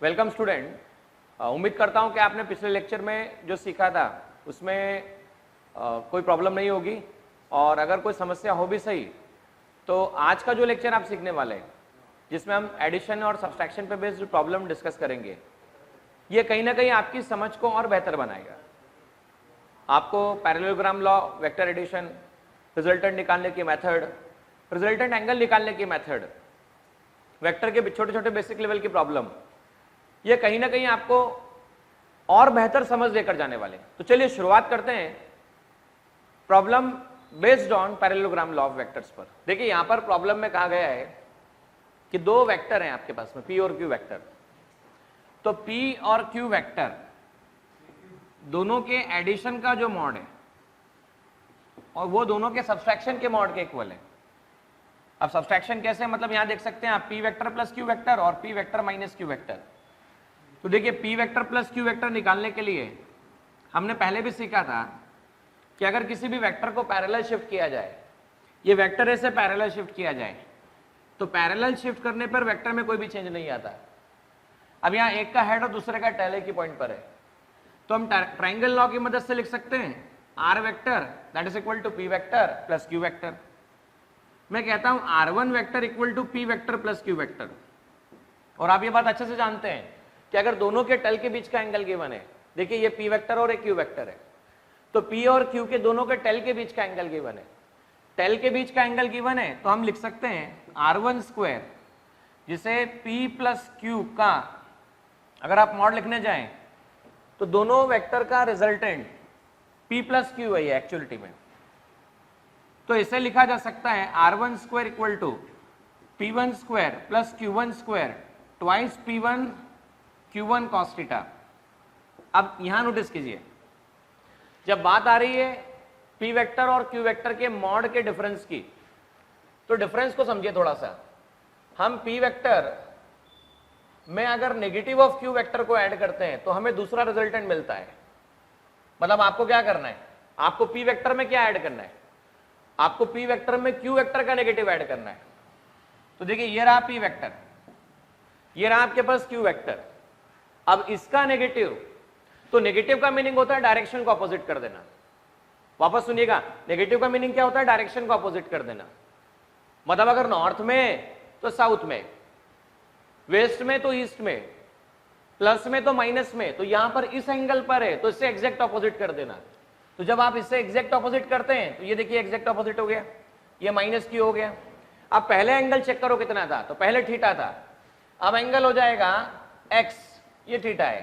Welcome student. उम्मीद करता हूं कि आपने पिछले लेक्चर में जो सीखा था उसमें कोई प्रॉब्लम नहीं होगी, और अगर कोई समस्या हो भी सही तो आज का जो लेक्चर आप सीखने वाले हैं जिसमें हम एडिशन और सब्सट्रैक्शन पे बेस्ड प्रॉब्लम डिस्कस करेंगे, ये कहीं ना कहीं आपकी समझ को और बेहतर बनाएगा। आपको parallelogram law, vector addition, resultant निकालने की मेथड, रिजल्टेंट एंगल निकालने की मेथड, वेक्टर के छोटे छोटे बेसिक लेवल की प्रॉब्लम, ये कहीं ना कहीं आपको और बेहतर समझ लेकर जाने वाले। तो चलिए शुरुआत करते हैं problem based on parallelogram law of vectors पर। देखिए यहां पर प्रॉब्लम में कहा गया है कि दो वेक्टर हैं आपके पास में, पी और क्यू वेक्टर। तो पी और क्यू वेक्टर दोनों के एडिशन का जो मॉड है और वो दोनों के सब्सट्रैक्शन के मॉड के इक्वल है। अब सब्सट्रैक्शन कैसे, मतलब यहां देख सकते हैं आप P vector plus Q vector और P vector minus Q vector. तो देखिए P vector plus Q vector निकालने के लिए हमने पहले भी सीखा था कि अगर किसी भी वेक्टर को पैरेलल शिफ्ट किया जाए, ये वेक्टर ऐसे पैरेलल शिफ्ट किया जाए, तो पैरेलल शिफ्ट करने पर वेक्टर में कोई भी चेंज नहीं आता। अब यहाँ एक का हेड और दूसरे का टेल एक ही पॉइंट पर है, तो हम ट्राइंगल लॉ की मदद से लिख सकते हैं R vector that is equal to P vector plus Q vector. मैं कहता हूं R1 vector equal to P vector plus Q vector. और आप ये बात अच्छे से जानते हैं कि अगर दोनों के टेल के बीच का एंगल गिवन है, देखिए ये पी वेक्टर और एक क्यू वेक्टर है, तो पी और क्यू के दोनों के टेल के बीच का एंगल गिवन है, टेल के बीच का एंगल गिवन है, तो हम लिख सकते हैं R1 स्क्वायर, जिसे पी प्लस क्यू का अगर आप मॉड लिखने जाएं तो दोनों वेक्टर का रिजल्टेंट पी प्लस क्यू है एक्चुअलिटी में। तो इसे लिखा जा सकता है R1 square equal to P1 square plus Q1 square twice P1 Q1 cos theta. अब यहां नोटिस कीजिए, जब बात आ रही है P वेक्टर और Q वेक्टर के मॉड के डिफरेंस की, तो डिफरेंस को समझिए थोड़ा सा। हम P वेक्टर में अगर नेगेटिव ऑफ Q वेक्टर को ऐड करते हैं तो हमें दूसरा रिजल्टेंट मिलता है। मतलब आपको क्या करना है, आपको P वेक्टर में क्या ऐड करना है, आपको P वेक्टर में Q वेक्टर का नेगेटिव ऐड करना है। तो देखिए ये रहा P वेक्टर, ये रहा आपके पास Q वेक्टर। अब इसका नेगेटिव, तो नेगेटिव का मीनिंग होता है डायरेक्शन को अपोजिट कर देना। वापस सुनिएगा, नेगेटिव का मीनिंग क्या होता है, डायरेक्शन को अपोजिट कर देना। मतलब अगर नॉर्थ में तो साउथ में, वेस्ट में तो ईस्ट में, प्लस में तो माइनस में, तो यहां पर इस एंगल पर है तो इससे एग्जैक्ट अपोजिट कर देना। तो जब आप इससे एग्जैक्ट अपोजिट करते हैं तो ये देखिए एग्जैक्ट अपोजिट हो गया, ये माइनस क्यू हो गया। अब पहले एंगल चेक करो कितना था, तो पहले थीटा था, अब एंगल हो जाएगा एक्स, ये थीटा है।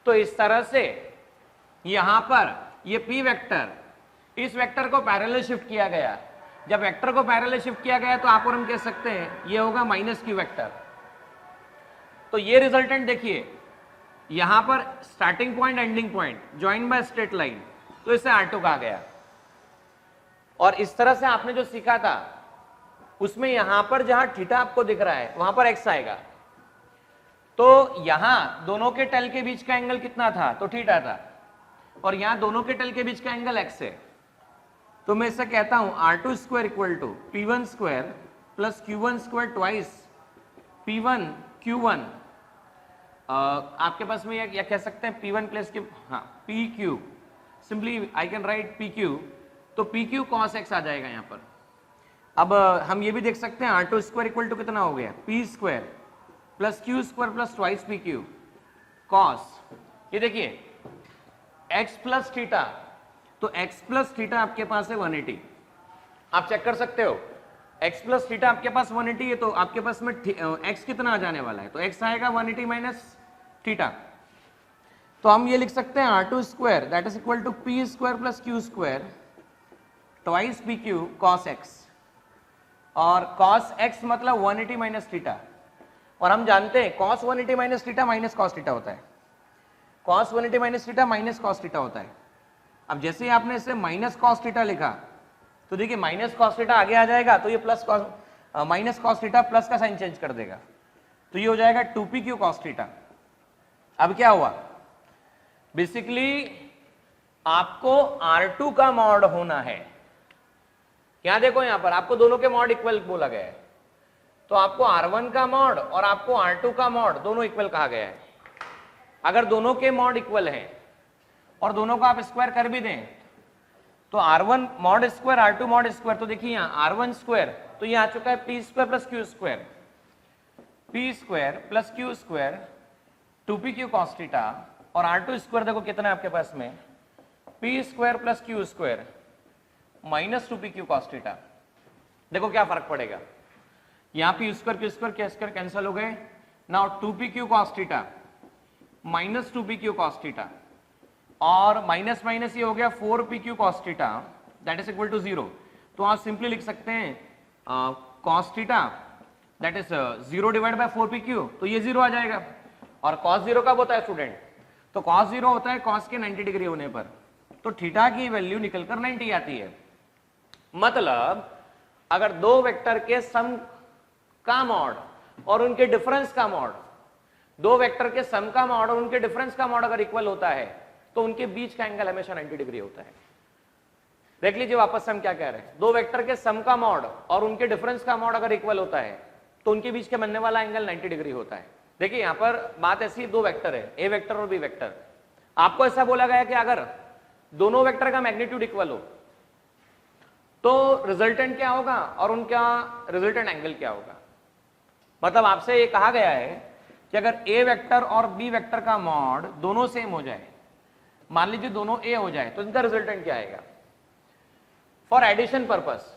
तो इस तरह से यहां पर ये पी वेक्टर, इस वेक्टर को पैरेलल शिफ्ट किया गया। जब वेक्टर को पैरेलल शिफ्ट किया गया तो आप और हम कह सकते हैं ये होगा माइनस क्यू वेक्टर। तो ये रिजल्टेंट देखिए, यहां पर starting point ending point join by straight line, तो इसे R2 कहा गया। और इस तरह से आपने जो सीखा था उसमें यहां पर जहां थीटा आपको दिख रहा है वहां पर एक्स आएगा। तो यहां दोनों के टेल के बीच का एंगल कितना था, तो थीटा था, और यहां दोनों के टेल के बीच का एंगल एक्स है। तो मैं इसे कहता हूं R2 square equal to P1 square plus Q1 square twice P1 Q1। आपके पास में या कह सकते हैं P1 प्लस Q, हाँ PQ, simply I can write PQ, तो PQ cos x आ जाएगा यहां पर। अब हम ये भी देख सकते हैं R2 स्क्वायर इक्वल टू कितना हो गया, P square plus Q square plus twice PQ cos, ये देखिए x प्लस थीटा, तो x प्लस थीटा आपके पास है 180। आप चेक कर सकते हो x प्लस थीटा आपके पास 180 है, तो आपके पास में x कितना आ जाने वाला है, तो x आएगा 180 माइनस थीटा। तो हम ये लिख सकते हैं R2 square that is equal to P square plus Q square twice PQ cos x, और cos x मतलब 180 माइनस थीटा। और हम जानते हैं cos 180 minus theta minus cos theta होता है, cos 180 minus theta minus cos theta होता है। अब जैसे ही आपने इसे माइनस cos थीटा लिखा, तो देखिए माइनस cos थीटा आगे आ जाएगा, तो ये plus minus cos theta plus का साइन चेंज कर देगा, तो ये हो जाएगा 2PQ cos थीटा। अब क्या हुआ, बेसिकली आपको R2 का मॉड होना है। यहां देखो, यहां पर आपको दोनों के मॉड इक्वल बोला गया है, तो आपको R1 का मॉड और आपको R2 का मॉड दोनों इक्वल कहा गया है। अगर दोनों के मॉड इक्वल हैं और दोनों को आप स्क्वायर कर भी दें तो R1 mod square R2 mod square, तो देखिए यहाँ R1 स्क्वायर तो ये आ चुका है P square plus Q square, P square plus Q square 2pq cos theta, और R2 स्क्वायर देखो कितना है आपके पास में P square plus Q square minus 2pq cos theta. देखो क्या फर्क पड़ेगा, यहाँ पी स्क्वायर क्यू स्क्वायर क्या स्क्वायर कैंसिल हो गए, now 2pq cos theta minus 2pq cos theta, और माइनस माइनस ये हो गया 4pq cos theta that is equal to 0। तो आप सिंपली लिख सकते हैं cos theta that is 0 divide by 4pq, तो ये 0 आ जाएगा। और cos 0 कब होता है स्टूडेंट, तो cos 0 होता है cos के 90 डिग्री होने पर, तो थीटा की वैल्यू निकलकर 90 आती है। मतलब अगर दो वेक्टर के सम का मॉड और उनके डिफरेंस का मॉड, दो वेक्टर के सम का मॉड और उनके डिफरेंस का मॉड अगर इक्वल होता है तो उनके बीच का एंगल हमेशा 90 डिग्री होता है। देख लीजिए वापस से हम क्या कह रहे हैं, दो वेक्टर के सम का मॉड और उनके डिफरेंस का मॉड अगर इक्वल होता है तो उनके बीच के बनने वाला एंगल 90 डिग्री होता है। देखिए यहां पर बात ऐसी, दो वेक्टर है ए वेक्टर और बी वेक्टर, आपको ऐसा बोला गया कि अगर दोनों वेक्टर का मैग्नीट्यूड इक्वल हो तो रिजल्टेंट क्या होगा और उनका रिजल्टेंट एंगल क्या होगा। मतलब आपसे ये कहा गया है कि अगर ए वेक्टर और बी वेक्टर का मॉड दोनों सेम हो जाए, मान लीजिए दोनों ए हो जाए, तो इनका रिजल्टेंट क्या आएगा फॉर एडिशन पर्पस।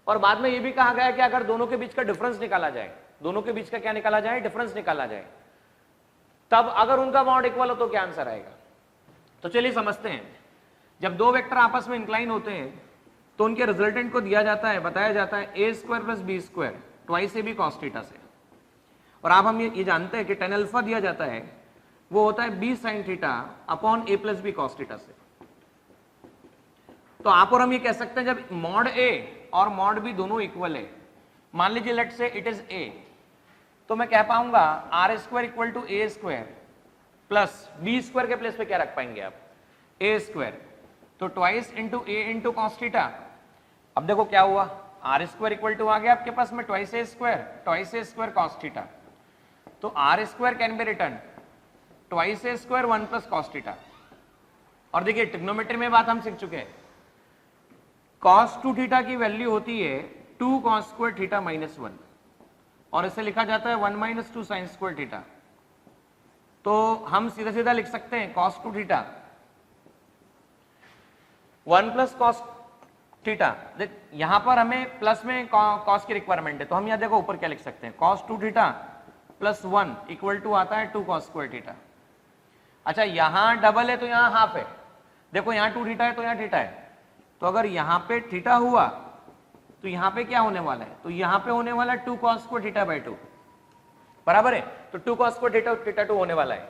और बाद में ये भी कहा गया कि अगर दोनों के बीच का डिफरेंस निकाला जाए, दोनों के बीच का क्या निकाला जाए, डिफरेंस निकाला जाए, तब अगर उनका मॉड इक्वल हो तो क्या आंसर आएगा। तो चलिए समझते हैं, जब दो वेक्टर आपस में इंक्लाइन होते हैं तो उनके रिजल्टेंट को दिया जाता है, बताया जाता है A square plus B square twice A B cos theta से। और आप हम ये जानते हैं कि टेन अल्फा दिया जाता है वो होता है बी साइन थीटा अपॉन ए प्लस बी कॉस थीटा से। तो आप और हम ये कह सकते हैं जब मॉड ए और मॉड बी दोनों इक्वल है, मान लीजिए लेट से इट इज ए, तो मैं कह पाऊंगा R square equal to A square plus B square के प्लेस पे क्या रख पाएंगे आप, ए स्क्वायर, तो twice into A into cos theta. अब देखो क्या हुआ, आर स्क्वायर इक्वल टू आ गया आपके पास में twice A square cos theta, तो R square can be written twice A square 1 plus cos theta. और देखिए ट्रिग्नोमेट्री में बात हम सीख चुके हैं, कॉस 2 थीटा की वैल्यू होती है 2 कॉस स्क्वायर थीटा माइनस 1, और इसे लिखा जाता है 1 माइनस 2 साइन स्क्वायर थीटा। तो हम सीधा सीधा लिख सकते हैं cos 2 theta 1 plus cos theta. यहां पर हमें प्लस में कॉस की रिक्वायरमेंट है, तो हम यहां देखो ऊपर क्या लिख सकते हैं, cos 2 theta plus 1 equal to आता है 2 कॉस स्क्वायर थीटा। अच्छा यहां डबल है तो यहां हाफ है, देखो यहां 2 थीटा है तो यहां थीटा है, तो अगर यहां पे थीटा हुआ तो यहां पे क्या होने वाला है, तो यहां पे होने वाला 2 कॉस स्क्वायर थीटा बाय 2 बराबर है, तो 2 कॉस स्क्वायर थीटा थीटा 2 होने वाला है।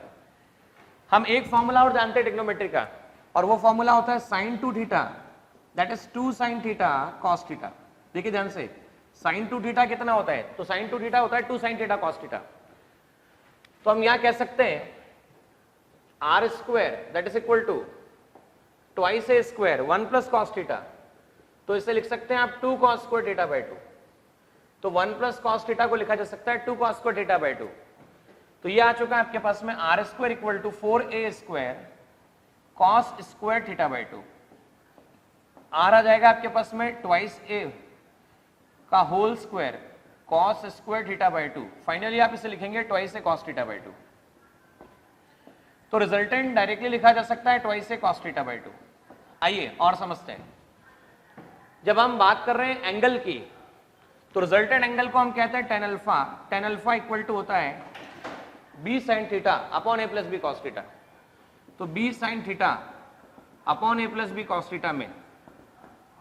हम एक फॉर्मूला और जानते हैं ट्रिग्नोमेट्री का, और वो फॉर्मूला होता है sine 2 theta that is 2 sine theta cos theta. देखिए ध्यान से, साइन 2 थीटा कितना होता है, तो साइन 2 थीटा होता है 2 साइन थीटा कॉस थीटा। तो हम यहां कह सकते हैं R square that is equal to twice A square 1 plus cos theta, तो इसे लिख सकते हैं आप 2 कॉस स्क्वायर थीटा बाय 2, तो 1 प्लस कॉस थीटा को लिखा जा सकता है 2 कॉस स्क्वायर थीटा बाय 2। तो ये आ चुका है आपके पास में R square equal to 4a square cos square theta by 2। R आ जाएगा आपके पास में ट्वाइस ए का whole square cos square theta by 2, finally आप इसे लिखेंगे twice A cos theta by 2। तो रिजल्टेंट डायरेक्टली लिखा जा सकता है twice A cos theta by 2। आइए और समझते हैं, जब हम बात कर रहे हैं एंगल की, तो रिजल्टेंट एंगल को हम कहते हैं टेन अल्फा इक्वल टू होता है बी साइन थीटा अपॉन ए प्लस बी कॉस थीटा। तो बी साइन थीटा अपॉन ए प्लस बी कॉस थीटा में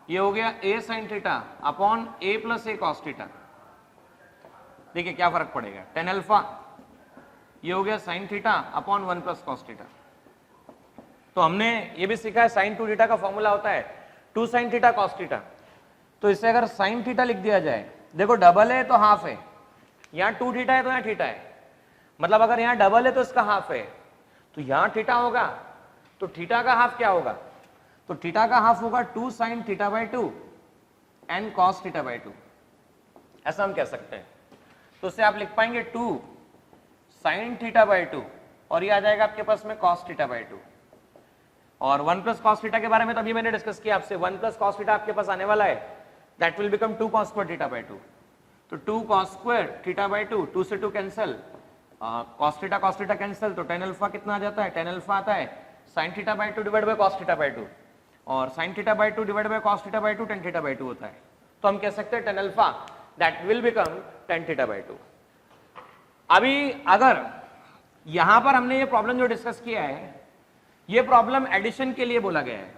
ये हो गया ए साइन थीटा अपॉन ए प्लस ए कॉस थीटा। देखिए क्या फर्क पड़ेगा, टेन अल्फा ये हो गया sine theta upon 1 plus cos theta. तो हमने ये भी सीखा है साइन 2 थीटा का फॉर्मूला होता है 2 साइन थीटा कॉस थीटा। तो इसे अगर साइन थीटा लिख दिया जाए, देखो डबल है तो हाफ है, यहाँ 2 थीटा है तो यहाँ थीटा है, मतलब अगर यहाँ डबल है तो इसका हाफ है, तो यहाँ थीटा होगा, तो थीटा का हाफ क्या होगा, तो थीटा का हाफ होगा 2 sine theta by 2 and cos theta by 2, ऐसा हम कह सकते हैं। तो उससे आप लिख पाएंगे 2 sin थीटा बाई 2 और ये आ जाएगा आपके पास में cos थीटा बाई 2। और 1 प्लस cos थीटा के बारे में तो अभी मैंने डिस्कस किया आपसे, 1 प्लस cos थीटा आपके पास आने वाला है, that will become 2 cos square theta by 2। तो 2 cos स्क्वायर थीटा बाई 2, 2 से 2 कैंसिल, cos थीटा कैंसिल, तो tan अल्फा कितना आ जाता है, tan अल्फा आता है sin theta by 2 divide bye cos theta by 2, और sin theta by 2 divide bye cos theta by 2 tan theta by 2 होता है। तो हम कह सकते हैं tan alpha that will become tan theta by 2। अभी अगर यहां पर हमने ये प्रॉब्लम जो डिस्कस किया है, ये प्रॉब्लम एडिशन के लिए बोला गया है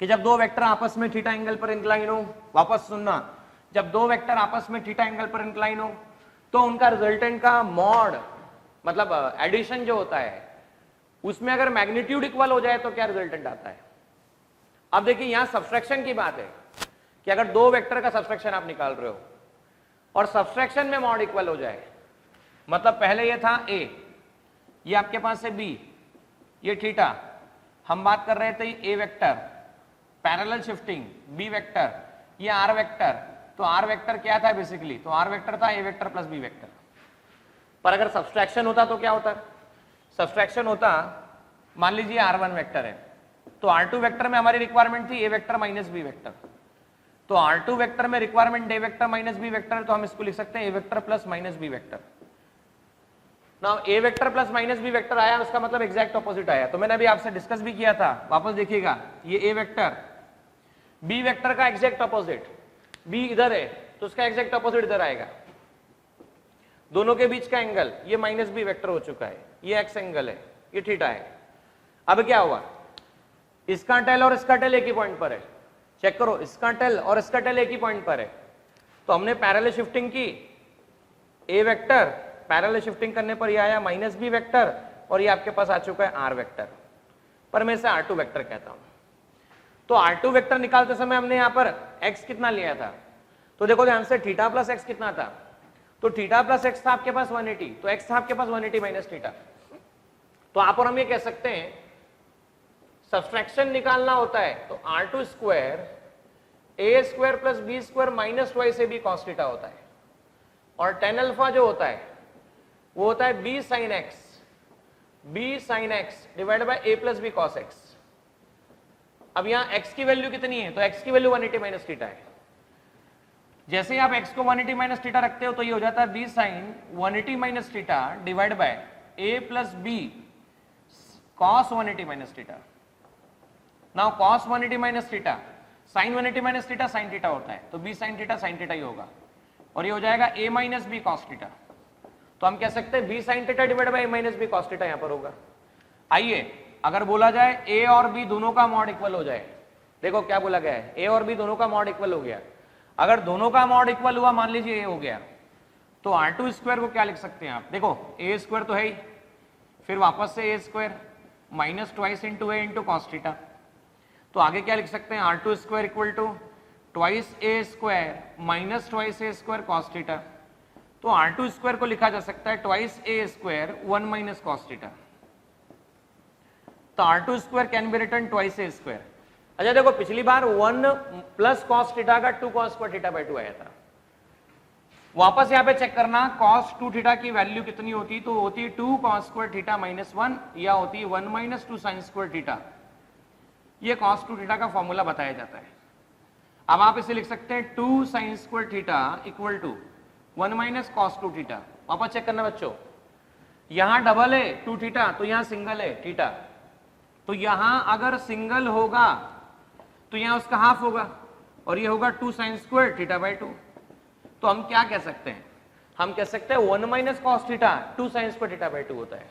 कि जब दो वेक्टर आपस में थीटा एंगल पर इंक्लाइन हो, वापस सुनना, जब दो वेक्टर आपस में थीटा एंगल पर इंक्लाइन हो तो उनका रिजल्टेंट का मॉड मतलब एडिशन जो होता है उसमें अगर मैग्नीट्यूड इक्वल हो जाए तो क्या रिजल्टेंट आता है। अब देखिए यहां सब्सट्रैक्शन की बात है कि अगर दो वेक्टर का सब्सट्रैक्शन आप निकाल रहे हो और सब्सट्रैक्शन में मॉड इक्वल हो जाए, मतलब पहले ये था a, ये आपके पास है b, ये थीटा, हम बात कर रहे थे a vector parallel shifting, b vector, ये r वेक्टर, तो r वेक्टर क्या था बेसिकली, तो r वेक्टर था a vector plus b vector. पर अगर सब्सट्रैक्शन होता तो क्या होता, सब्सट्रैक्शन होता, मान लीजिए r1 वेक्टर है तो r2 वेक्टर में हमारी रिक्वायरमेंट थी a vector minus b vector, तो r2 वेक्टर में requirement a vector minus b vector, तो हम इसको लिख सकते हैं a vector plus minus b vector. Now a vector plus minus b vector आया, उसका मतलब एग्जैक्ट ऑपोजिट आया। तो मैंने अभी आपसे डिस्कस भी किया था, वापस देखिएगा, ये a वेक्टर b वेक्टर का एग्जैक्ट ऑपोजिट, b इधर है तो उसका एग्जैक्ट ऑपोजिट इधर आएगा, दोनों के बीच का एंगल ये माइनस b वेक्टर हो चुका है, ये x एंगल है, ये थीटा है। अब क्या हुआ, इसका टेल और इसका टेल एक ही पॉइंट पर है, चेक करो, इसका टेल और इसका टेल एक ही पॉइंट पर है, तो हमने पैरेलल शिफ्टिंग की, a वेक्टर पैरेलल शिफ्टिंग करने पर यह आया माइनस b वेक्टर और ये आपके पास आ चुका है r वेक्टर, पर मैं इसे r2 वेक्टर कहता हूं। तो r2 वेक्टर निकालते समय हमने यहां पर x कितना लिया था, तो देखो ध्यान से, थीटा प्लस x कितना था, तो थीटा प्लस x था आपके पास 180, तो x था आपके पास 180 माइनस थीटा। तो आप और हम ये कह सकते हैं सब्सट्रैक्शन निकालना होता है तो r2 square a square plus b square minus twice ab cos theta होता है, और tan अल्फा जो होता है वो होता है b sin x divide by a plus b cos x। अब यहां x की वैल्यू कितनी है, तो x की वैल्यू 180 माइनस थीटा है। जैसे ही आप x को 180 माइनस थीटा रखते हो तो ये हो जाता है b sin 180 minus theta divide by a plus b cos 180 minus theta. Now cos 180 minus theta sin 180 minus theta sin theta होता है, तो b sin theta sin theta ही होगा, और ये हो जाएगा a minus b cos theta. तो हम कह सकते हैं b sin theta divide by a minus b cos theta यहां पर होगा। आइए अगर बोला जाए a और b दोनों का मॉड इक्वल हो जाए, देखो क्या बोला गया है, a और b दोनों का मॉड इक्वल हो गया, अगर दोनों का मॉड इक्वल हुआ, मान लीजिए a हो गया, तो r2 स्क्वायर को क्या लिख सकते हैं आप, देखो a स्क्वायर तो है ही, फिर वापस से a square minus twice into a into cos theta, तो आगे क्या लिख सकते हैं, r2 square equal to twice a square minus twice a square cos theta. तो r2 स्क्वायर को लिखा जा सकता है twice a square 1 minus cos theta, तो r2 square can be written twice a square. अच्छा देखो, पिछली बार 1 प्लस कॉस थीटा का 2 कॉस स्क्वायर थीटा बाई 2 आया था, वापस यहां पे चेक करना कॉस 2 थीटा की वैल्यू कितनी होती, तो होती है 2 कॉस स्क्वायर थीटा माइनस 1 या होती है 1 माइनस 2 साइन स्क्वायर थीटा। ये कॉस 2 थीटा का फॉर्मूला बताया जाता है। अब आप इसे लिख सकते हैं 2 sine square theta equal to 1 minus cos 2 theta. वापस चेक करना बच्चों, यहां डबल है 2 थीटा तो यहां सिंगल है थीटा, तो यहां अगर सिंगल होगा तो यहां उसका हाफ होगा और ये होगा 2 साइन स्क्वायर थीटा बाई 2। तो हम क्या कह सकते हैं, हम कह सकते हैं 1 minus cos theta 2 sine square theta by 2 होता है।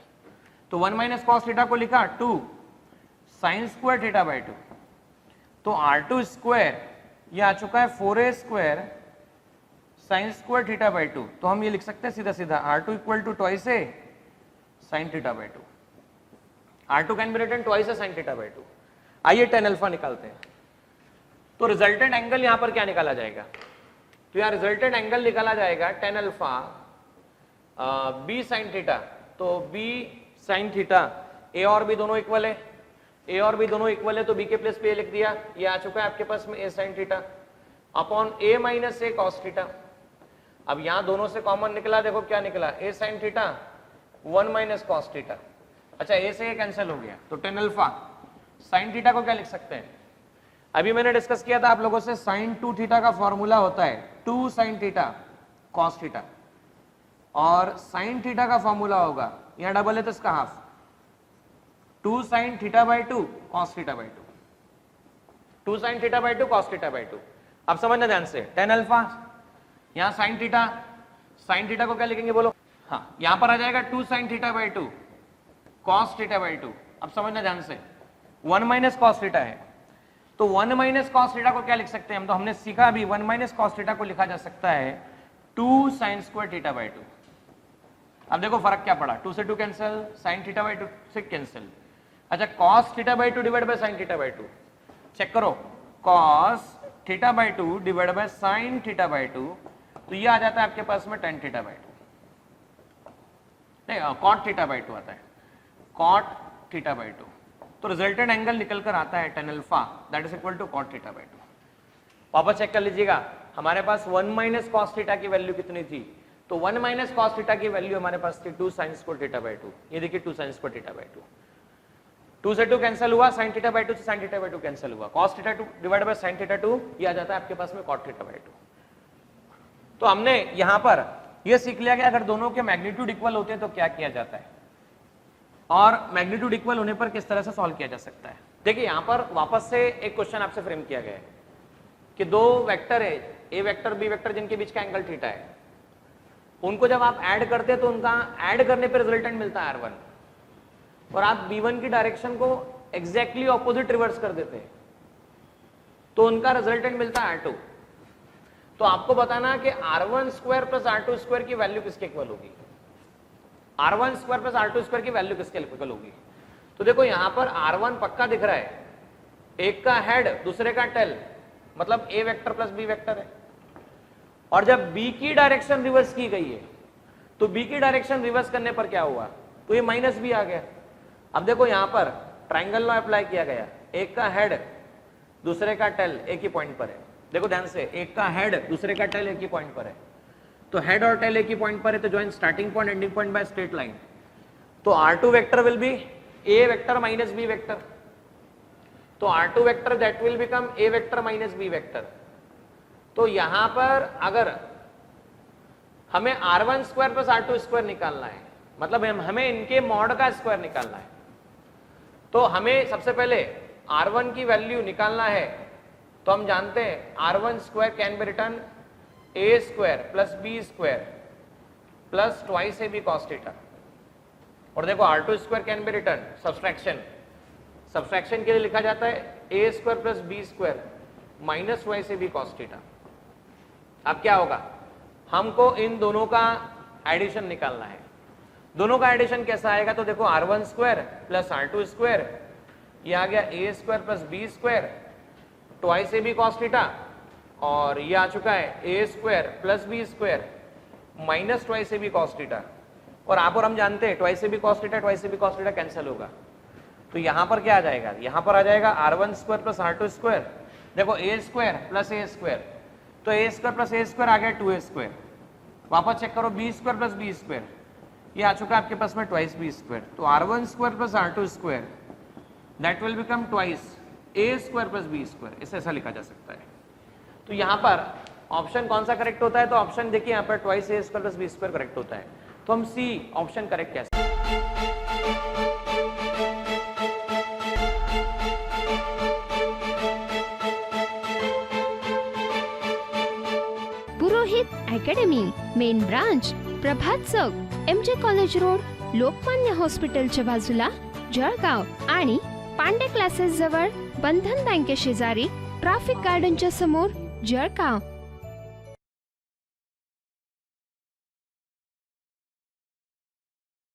तो 1 माइनस कॉस थीटा को लिखा 2 साइन स्क्वायर थीटा बाई 2, तो r2 स्क्वायर ये आ चुका है 4a square sine square theta by 2। तो हम ये लिख सकते हैं सीधा सीधा r2 equal to twice a sine theta by 2। r2 can be written twice a sine theta by 2। आइए tan अल्फा निकालते हैं। तो रिजल्टेंट एंगल यहां पर क्या निकाला जाएगा, तो यहां रिजल्टेंट एंगल निकाला जाएगा tan alpha b sine theta, तो b साइन थीटा, a और b दोनों इक्वल है, a और b दोनों इक्वल है तो b के प्लेस पे a लिख दिया, ये आ चुका है आपके पास में a sine theta upon a minus a cos theta. अब यहां दोनों से कॉमन निकला, देखो क्या निकला, a sin theta 1 minus cos theta. अच्छा a से ये कैंसिल हो गया, तो tan अल्फा sin थीटा को क्या लिख सकते हैं, अभी मैंने डिस्कस किया था आप लोगों से, sin 2 थीटा का फॉर्मूला होता है 2 sin थीटा cos थीटा, और sin थीटा का फॉर्मूला होगा, यहां डबल है तो इसका half, 2 sin theta by 2 cos theta by 2, 2 sin theta by 2 cos theta by 2। अब समझना ध्यान से, tan अल्फा यहां sin थीटा को क्या लिखेंगे बोलो, हाँ यहां पर आ जाएगा 2 sin theta by 2 cos theta by 2। अब समझना ध्यान से, 1 माइनस cos थीटा है, तो 1 माइनस cos थीटा को क्या लिख सकते हैं हम, तो हमने सीखा अभी 1 माइनस cos थीटा को लिखा जा सकता है 2 sin स्क्वायर थीटा बाई 2। अब देखो फर्क क्या पड़ा, 2 से 2 कैंसिल, sin थीटा बाई 2 से कैंसिल। अच्छा cos theta by 2 divide by sin theta by 2, check करो, cos theta by 2 divide by sin theta by 2, तो ये आ जाता है आपके पास में tan थीटा बाई 2, नहीं cot थीटा बाई 2 आता है, cot थीटा बाई 2, तो रिजल्टेंट एंगल निकल कर आता है tan alpha that is equal to cot theta by 2। वापस चेक कर लीजिएगा, हमारे पास 1 माइनस cos थीटा की वैल्यू कितनी थी, तो 1 माइनस cos थीटा की वैल्यू हमारे पास थी 2 sin स्क्वायर थीटा बाई 2, ये देखिए 2 sin स्क्वायर थीटा बाई 2, 2 से 2 कैंसिल हुआ, sin थीटा बाई 2 से sin थीटा बाई 2 कैंसिल हुआ, cos theta 2 divide by sin theta 2, ये आ जाता है आपके पास में cot थीटा बाई 2। तो हमने यहां पर ये सीख लिया कि अगर दोनों के मैग्नीट्यूड इक्वल होते हैं तो क्या किया जाता है, और मैग्नीट्यूड इक्वल होने पर किस तरह से सॉल्व किया जा सकता है। देखिए यहां पर वापस से एक क्वेश्चन आपसे फ्रेम किया गया है कि दो वेक्टर है, ए वेक्टर बी वेक्टर, जिनके बीच का एंगल थीटा है, उनको जब आप ऐड करते हैं तो उनका ऐड करने पर रिजल्टेंट मिलता है R1, और आप B1 की डायरेक्शन को एग्जैक्टली ऑपोजिट रिवर्स कर देते हैं तो उनका रिजल्टेंट मिलता है R2। तो आपको बताना कि R1 square plus R2 square की वैल्यू किसके इक्वल होगी, R1 square plus R2 square की वैल्यू किसके इक्वल होगी। तो देखो यहां पर R1 पक्का दिख रहा है, एक का हेड दूसरे का टेल, मतलब A vector plus B vector है, और जब B की डायरेक्शन रिवर्स की गई है तो B की डायरेक्शन रिवर्स करने पर क्या हुआ, तो ये माइनस B आ गया। अब देखो यहां पर ट्राइंगल लॉ अप्लाई किया गया, एक का हेड दूसरे का टेल एक ही पॉइंट पर है, देखो ध्यान से, एक का हेड दूसरे का टेल एक ही पॉइंट पर है, तो हेड और टेल एक ही पॉइंट पर है, तो join starting point ending point by straight line, तो R2 vector will be A vector minus B vector, तो R2 vector that will become A vector minus B vector. तो यहां पर अगर हमें R1 square plus R2 square निकालना है, मतलब हमें इनके मॉड का स्क्वायर निकालना है, तो हमें सबसे पहले R1 की वैल्यू निकालना है, तो हम जानते हैं R1 square can be return A square plus B square plus twice AB cos theta, और देखो R2 square can be return subtraction के लिए लिखा जाता है A square plus B square minus twice AB cos theta. अब क्या होगा, हमको इन दोनों का एडिशन निकालना है, दोनों का एडिशन कैसा आएगा, तो देखो R1 square plus R2 square, ये आ गया A square plus B square twice AB cos theta, और ये आ चुका है A square plus B square minus twice AB cos theta, और आप और हम जानते हैं twice AB cos theta twice AB cos theta cancel होगा, तो यहां पर क्या आ जाएगा, यहां पर आ जाएगा R1 square plus R2 square, देखो A square plus A square, तो A square plus A square आ गया 2A स्क्वायर, वापस चेक करो B square plus B square, ये आ चुका है आपके पास में ट्वाइस B स्क्वायर, तो R1 square plus R2 square that will become twice A square plus B square, इसे ऐसा लिखा जा सकता है। तो यहाँ पर ऑप्शन कौन सा करेक्ट होता है, तो ऑप्शन देखिए यहाँ पर twice A square plus B square correct होता है, तो हम C ऑप्शन करेक्ट कैसे। पुरोहित अकॅडमी, मेन ब्रांच प्रभात चौक, MJ कॉलेज रोड, लोकमान्य हॉस्पिटलच्या बाजूला, जळगाव, आणि पांडे क्लासेस जवळ, बंधन बँके शेजारी, ट्रॅफिक गार्डनच्या समोर, जळगाव।